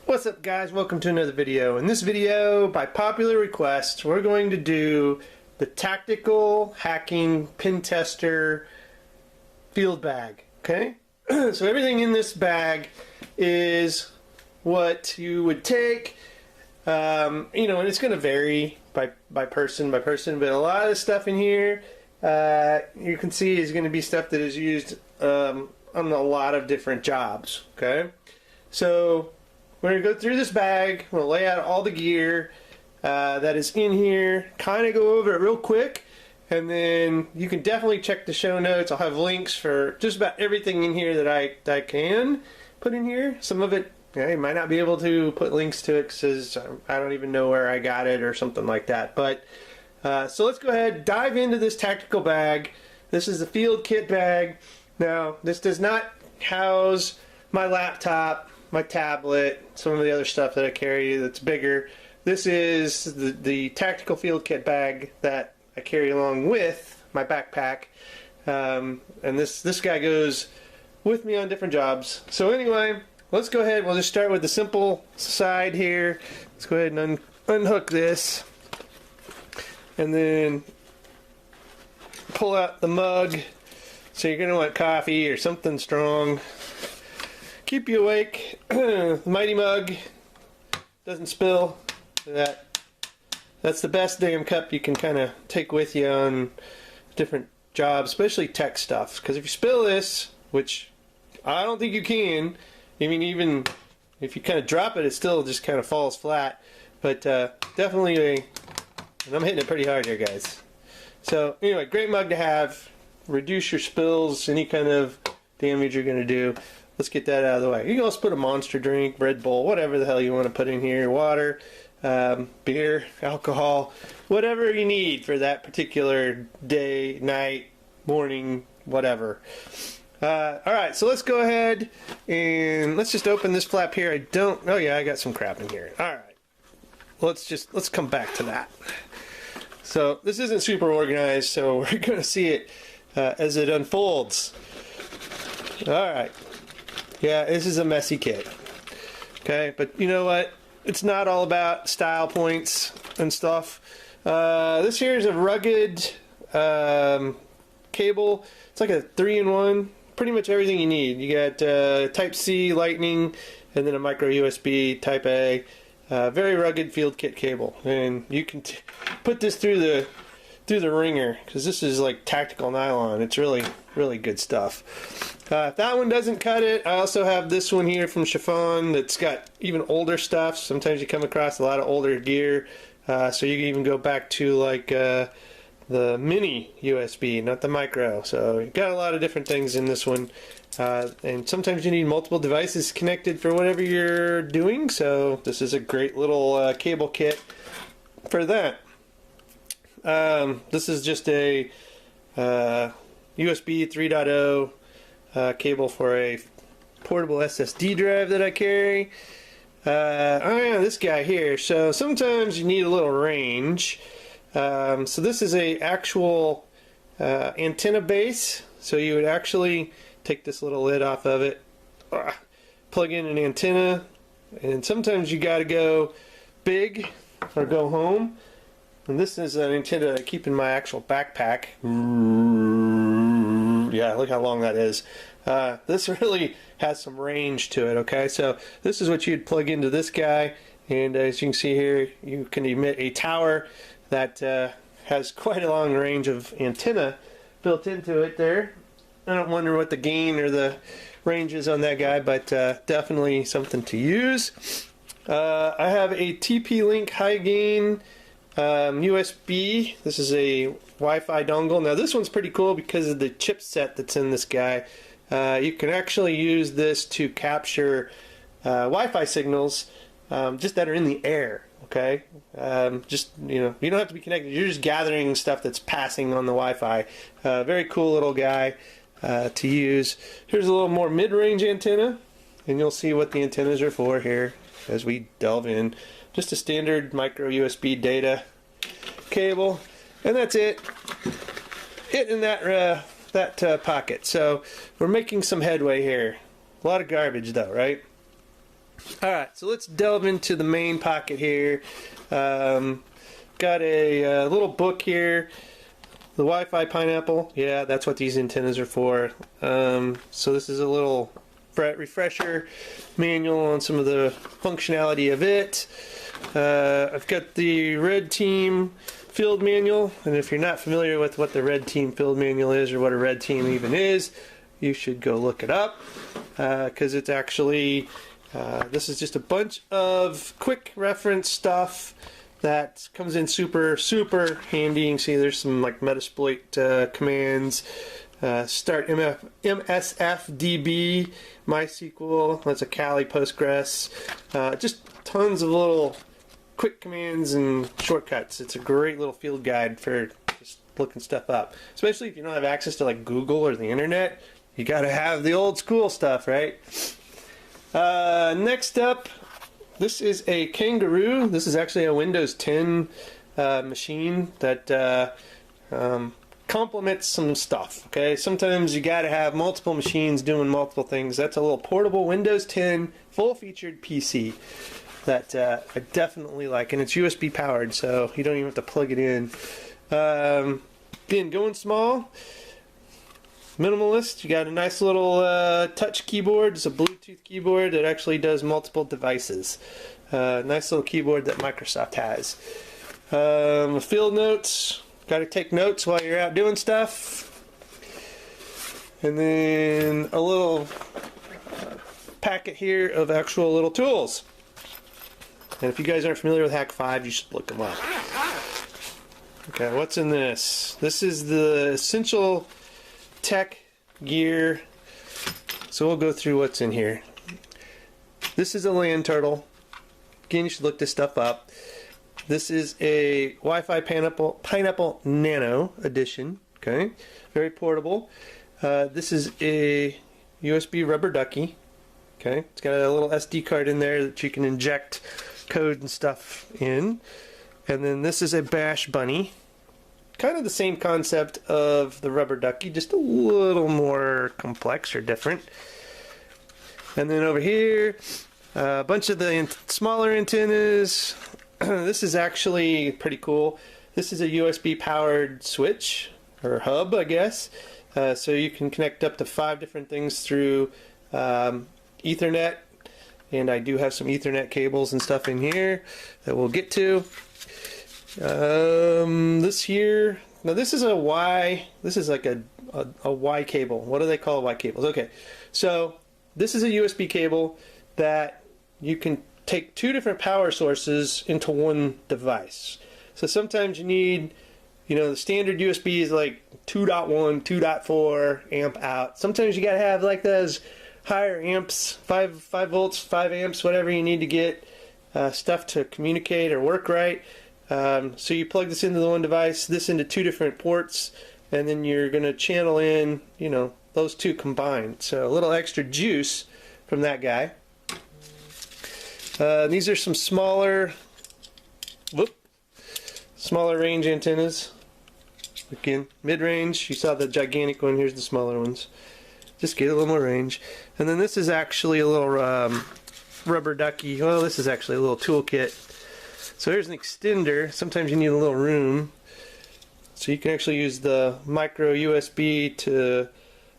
What's up guys, welcome to another video. In this video, by popular request, we're going to do the tactical hacking pin tester field bag, okay? So everything in this bag is what you would take, and it's going to vary by person, but a lot of the stuff in here, you can see is going to be stuff that is used on a lot of different jobs, okay? So we're going to go through this bag, we'll lay out all the gear that is in here, kind of go over it real quick, and then you can definitely check the show notes. I'll have links for just about everything in here that I can put in here. Some of it, you might not be able to put links to it because I don't even know where I got it or something like that. But so let's go ahead, dive into this tactical bag. This is the field kit bag. Now, this does not house my laptop, my tablet, some of the other stuff that I carry that's bigger. This is the tactical field kit bag that I carry along with my backpack, and this guy goes with me on different jobs. So anyway, let's go ahead, we'll just start with the simple side here. Let's go ahead and unhook this, and then pull out the mug. So you're going to want coffee or something strong. Keep you awake. The mighty mug doesn't spill. That's the best damn cup you can kind of take with you on different jobs, especially tech stuff. Because if you spill this, which I don't think you can, I mean, even if you kind of drop it, it still just kind of falls flat. But definitely, and I'm hitting it pretty hard here, guys. So anyway, great mug to have. Reduce your spills, any kind of damage you're going to do. Let's get that out of the way. You can also put a Monster drink, Red Bull, whatever the hell you want to put in here, water, beer, alcohol, whatever you need for that particular day, night, morning, whatever. Alright, so let's go ahead and let's just open this flap here. Oh yeah, I got some crap in here. Alright, let's come back to that. So this isn't super organized, so we're going to see it as it unfolds. Alright. Yeah, this is a messy kit. Okay, but you know what? It's not all about style points and stuff. This here is a rugged cable. It's like a 3-in-1. Pretty much everything you need. You got Type C, Lightning, and then a micro USB Type A. Very rugged field kit cable, and you can put this through the ringer because this is like tactical nylon. It's really good stuff. If that one doesn't cut it, I also have this one here from Chiffon that's got even older stuff. Sometimes you come across a lot of older gear, so you can even go back to like the mini USB, not the micro. So you've got a lot of different things in this one, and sometimes you need multiple devices connected for whatever you're doing, so this is a great little cable kit for that. This is just a USB 3.0 cable for a portable SSD drive that I carry. Oh yeah, this guy here. So sometimes you need a little range. So this is a actual antenna base. So you would actually take this little lid off of it, plug in an antenna, and sometimes you got to go big or go home. And this is an antenna I keep in my actual backpack. Yeah, look how long that is. This really has some range to it, okay? So this is what you'd plug into this guy, and as you can see here, you can emit a tower that has quite a long range of antenna built into it there. I don't wonder what the gain or the range is on that guy, but definitely something to use. I have a TP-Link high gain USB. This is a Wi-Fi dongle. Now this one's pretty cool because of the chipset that's in this guy. You can actually use this to capture Wi-Fi signals just that are in the air. Okay, just you don't have to be connected. You're just gathering stuff that's passing on the Wi-Fi. Very cool little guy to use. Here's a little more mid-range antenna, and you'll see what the antennas are for here as we delve in. Just a standard micro USB data cable, and that's it. It and that that pocket. So we're making some headway here. A lot of garbage though, right? Alright, so let's delve into the main pocket here. Got a little book here. The Wi-Fi pineapple. Yeah, that's what these antennas are for. So this is a little refresher manual on some of the functionality of it. I've got the Red Team field manual, and if you're not familiar with what the Red Team field manual is or what a Red Team even is, you should go look it up, because it's actually this is just a bunch of quick reference stuff that comes in super handy. You can see there's some like Metasploit commands, start MSFDB, MySQL, that's a Kali Postgres, just tons of little quick commands and shortcuts. It's a great little field guide for just looking stuff up, especially if you don't have access to like Google or the internet. You gotta have the old school stuff, right? Next up, this is a Kangaroo. This is actually a Windows 10 machine that complements some stuff. Okay, sometimes you gotta have multiple machines doing multiple things. That's a little portable Windows 10 full-featured PC that I definitely like, and it's USB powered, so you don't even have to plug it in. Again, going small, minimalist. You got a nice little touch keyboard. It's a Bluetooth keyboard that actually does multiple devices. Nice little keyboard that Microsoft has. Field notes. Got to take notes while you're out doing stuff. And then a little packet here of actual little tools. And if you guys aren't familiar with Hack 5, you should look them up. Okay, what's in this? This is the essential tech gear. So we'll go through what's in here. This is a land turtle. Again, you should look this stuff up. This is a Wi-Fi pineapple Nano edition. Okay, very portable. This is a USB rubber ducky. Okay, it's got a little SD card in there that you can inject code and stuff in. And then this is a bash bunny. Kind of the same concept of the rubber ducky, just a little more complex or different. And then over here, a bunch of the smaller antennas. This is actually pretty cool. This is a USB powered switch, or hub, I guess. So you can connect up to 5 different things through Ethernet. And I do have some Ethernet cables and stuff in here that we'll get to. This here, now this is a Y, this is like a Y cable. What do they call Y cables? Okay, so this is a USB cable that you can take 2 different power sources into one device. So sometimes you need, you know, the standard USB is like 2.1, 2.4 amp out. Sometimes you gotta have like those higher amps, 5 volts, 5 amps, whatever you need to get stuff to communicate or work right. So you plug this into the one device, this into 2 different ports, and then you're going to channel in, you know, those 2 combined. So a little extra juice from that guy. These are some smaller range antennas. Again, mid-range. You saw the gigantic one. Here's the smaller ones. Just get a little more range. And then this is actually a little rubber ducky. Well, this is actually a little toolkit. So here's an extender. Sometimes you need a little room. So you can actually use the micro USB to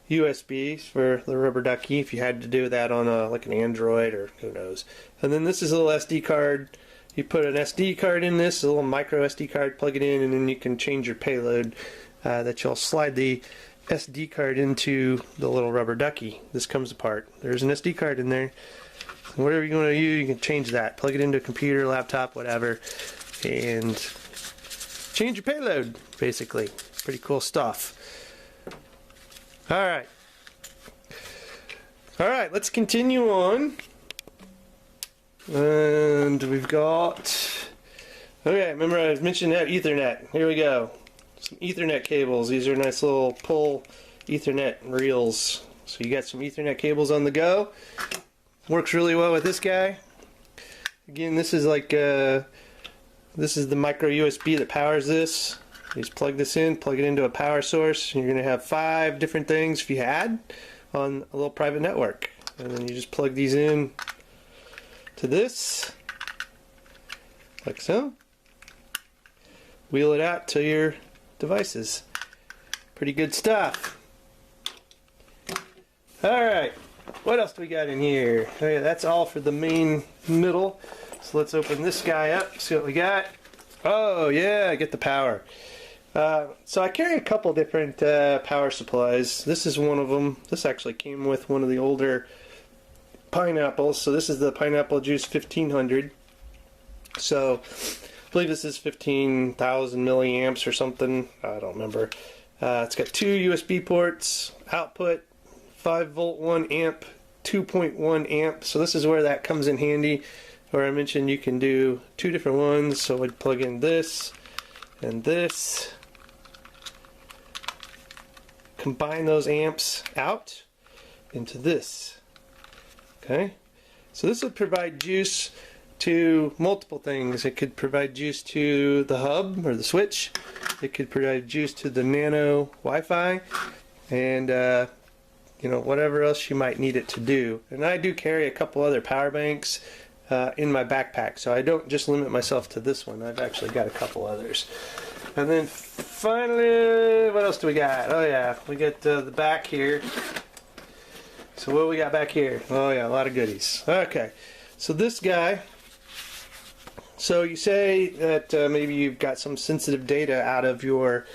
USB for the rubber ducky if you had to do that on like an Android or who knows. And then this is a little SD card. You put an SD card in this, a little micro SD card, plug it in, and then you can change your payload that you'll slide the SD card into the little rubber ducky. This comes apart. There's an SD card in there. Whatever you want to use, you can change that. Plug it into a computer, laptop, whatever, and change your payload, basically. Pretty cool stuff. Alright, let's continue on. And we've got... Okay, remember I mentioned that Ethernet. Here we go. Some Ethernet cables. These are nice little pull Ethernet reels. So you got some Ethernet cables on the go. Works really well with this guy. Again, this is like this is the micro USB that powers this. You just plug this in, plug it into a power source, and you're going to have 5 different things if you had on a little private network. And then you just plug these in to this, like so. Wheel it out to your devices. Pretty good stuff. Alright, what else do we got in here? Oh yeah, that's all for the main middle. So let's open this guy up, see what we got. Oh yeah, get the power. So I carry a couple different power supplies. This is one of them. This actually came with one of the older pineapples. So this is the Pineapple Juice 1500. So I believe this is 15,000 milliamps or something. I don't remember. It's got 2 USB ports, output, 5 volt 1 amp, 2.1 amp. So this is where that comes in handy. Where I mentioned you can do 2 different ones. So we'd plug in this and this. Combine those amps out into this. Okay, so this would provide juice to multiple things. It could provide juice to the hub or the switch. It could provide juice to the nano Wi-Fi, and you know, whatever else you might need it to do. And I do carry a couple other power banks in my backpack, so I don't just limit myself to this one. I've actually got a couple others. And then finally, what else do we got? Oh yeah, we got the back here. So what do we got back here? Oh yeah, a lot of goodies. Okay, so this guy. So you say that maybe you've got some sensitive data out of your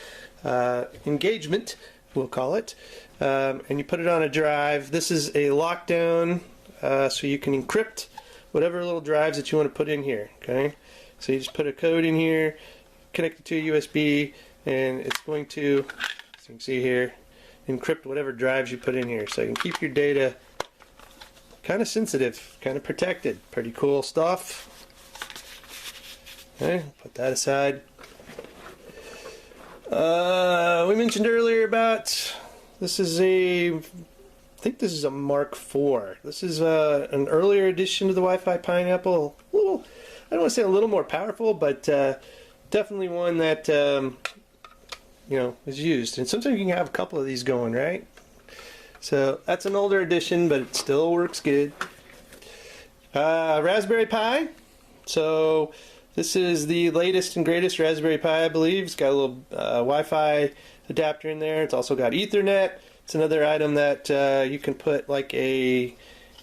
engagement, we'll call it, and you put it on a drive. This is a lockdown, so you can encrypt whatever little drives that you want to put in here. Okay, so you just put a code in here, connect it to a USB, and it's going to, as you can see here, encrypt whatever drives you put in here. So you can keep your data kind of sensitive, kind of protected. Pretty cool stuff. Okay, put that aside. We mentioned earlier about, this is I think this is a Mark IV. This is an earlier edition of the Wi-Fi Pineapple. A little, I don't want to say a little more powerful, but definitely one that you know, is used. And sometimes you can have a couple of these going, right? So that's an older edition, but it still works good. Raspberry Pi. So this is the latest and greatest Raspberry Pi, I believe. It's got a little Wi-Fi adapter in there. It's also got Ethernet. It's another item that you can put like a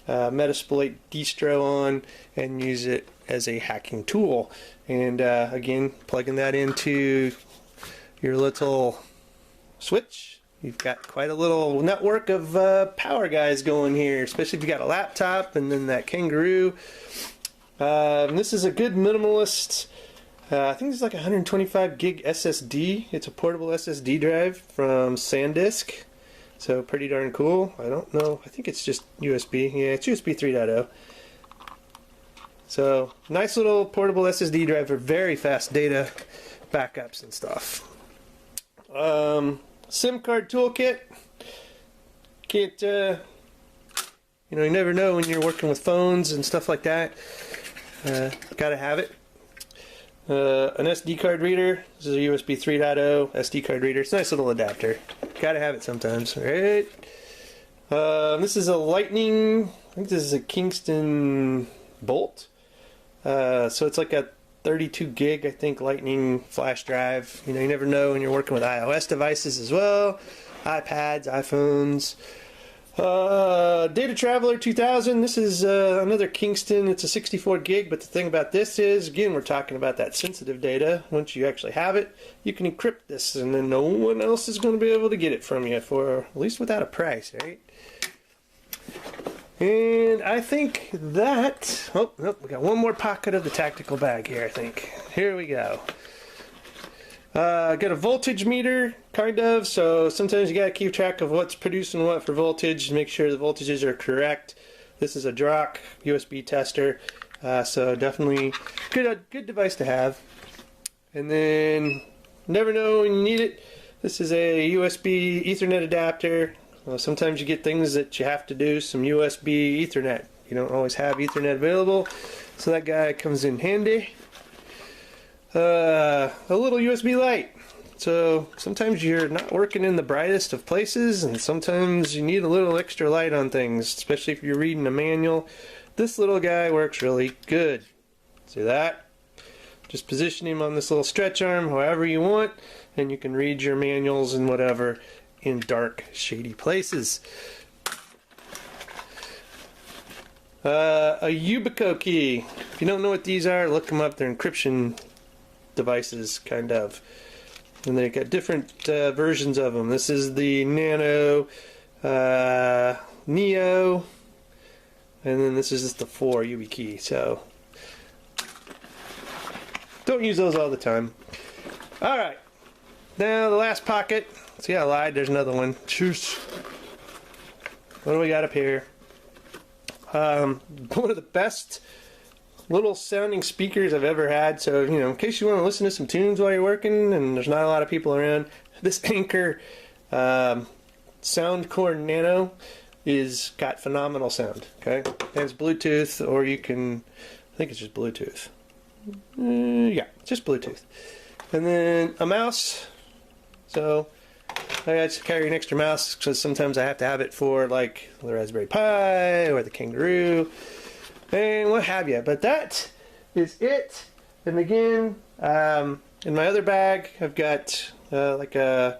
Metasploit distro on and use it as a hacking tool. And again, plugging that into your little switch, you've got quite a little network of power guys going here, especially if you got a laptop and then that kangaroo. This is a good minimalist, I think it's like 125 gig SSD. It's a portable SSD drive from SanDisk, so pretty darn cool. I don't know, I think it's just USB. Yeah, it's USB 3.0. So nice little portable SSD drive for very fast data backups and stuff. SIM card toolkit. Can't, you know, you never know when you're working with phones and stuff like that. Gotta have it. An SD card reader. This is a USB 3.0 SD card reader. It's a nice little adapter. Gotta have it sometimes, right? This is a Lightning, I think this is a Kingston Bolt. So it's like a 32 gig, I think, Lightning flash drive. You know, you never know when you're working with iOS devices as well. iPads, iPhones. Data Traveler 2000. This is another Kingston. It's a 64 gig, but the thing about this is, again, we're talking about that sensitive data. Once you actually have it, you can encrypt this, and then no one else is going to be able to get it from you, for at least without a price, right? And I think that, oh, nope, we got one more pocket of the tactical bag here, I think. Here we go. Got a voltage meter, kind of, so sometimes you gotta keep track of what's producing what for voltage, make sure the voltages are correct. This is a Drock USB tester, so definitely good device to have. And then, never know when you need it, this is a USB Ethernet adapter. Sometimes you get things that you have to do, some USB Ethernet. You don't always have Ethernet available, so that guy comes in handy. A little USB light. So sometimes you're not working in the brightest of places, and sometimes you need a little extra light on things, especially if you're reading a manual. This little guy works really good. See that? Just position him on this little stretch arm however you want, and you can read your manuals and whatever in dark, shady places. A Yubico key. If you don't know what these are, look them up. They're encryption devices, kind of. And they got different versions of them. This is the Nano, Neo, and then this is just the 4 YubiKey. So don't use those all the time. All right, now the last pocket. See, I lied. There's another one. Choose. What do we got up here? One of the best little sounding speakers I've ever had. So, you know, in case you want to listen to some tunes while you're working and there's not a lot of people around, this Anchor Soundcore Nano is got phenomenal sound. Okay, it has Bluetooth, or you can, I think it's just Bluetooth. Yeah, just Bluetooth. And then a mouse. So I got to carry an extra mouse because sometimes I have to have it for like the Raspberry Pi or the Kangaroo and what have you. But that is it. And again, in my other bag, I've got like a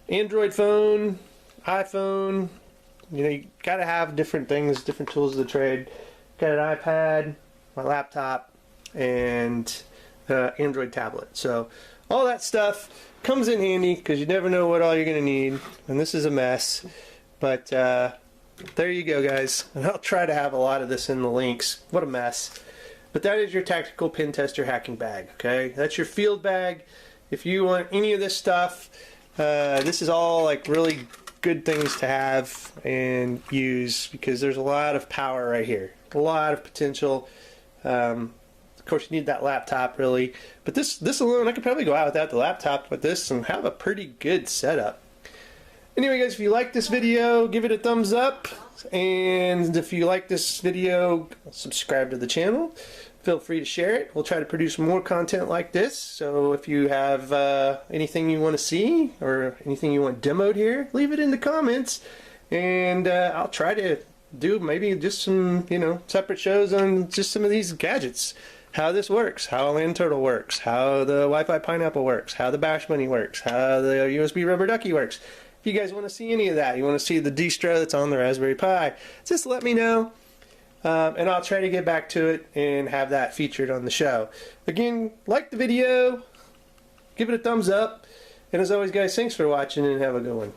Android phone, iPhone. You know, you gotta have different things, different tools of the trade. Got an iPad, my laptop, and Android tablet. So all that stuff comes in handy because you never know what all you're gonna need. And this is a mess, but there you go, guys. And I'll try to have a lot of this in the links. What a mess. But that is your tactical pin tester hacking bag, okay? That's your field bag. If you want any of this stuff, this is all like really good things to have and use because there's a lot of power right here. A lot of potential. Of course, you need that laptop, really. But this alone, I could probably go out without the laptop with this and have a pretty good setup. Anyway, guys, if you like this video, give it a thumbs up. And if you like this video, subscribe to the channel. Feel free to share it. We'll try to produce more content like this. So if you have anything you want to see or anything you want demoed here, leave it in the comments. And I'll try to do maybe just some, you know, separate shows on just some of these gadgets. How this works, how a land turtle works, how the Wi-Fi pineapple works, how the bash bunny works, how the USB rubber ducky works. If you guys want to see any of that, you want to see the distro that's on the Raspberry Pi, just let me know. And I'll try to get back to it and have that featured on the show. Again, like the video, give it a thumbs up, and as always, guys, thanks for watching and have a good one.